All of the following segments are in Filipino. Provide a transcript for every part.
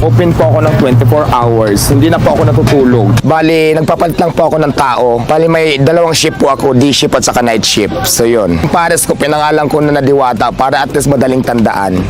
Open po ako ng 24 hours. Hindi na po ako natutulog. Bali, nagpapalit lang po ako ng tao. Bali, may dalawang shift po ako, day shift at saka night shift. So, yun. Yung pares ko, pinangalan ko na Diwata para at least madaling tandaan.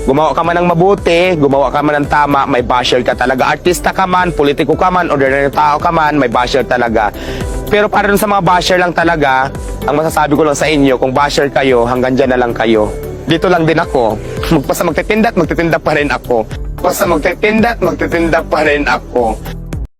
Gumawa ka man ng mabuti, gumawa ka man ng tama, may basher ka talaga. Artista ka man, politiko ka man, ordinary tao ka man, may basher talaga. Pero para dun sa mga basher lang talaga, ang masasabi ko lang sa inyo, kung basher kayo, hanggang dyan na lang kayo. Dito lang din ako. Magtitinda pa rin ako. Magtitinda pa rin ako.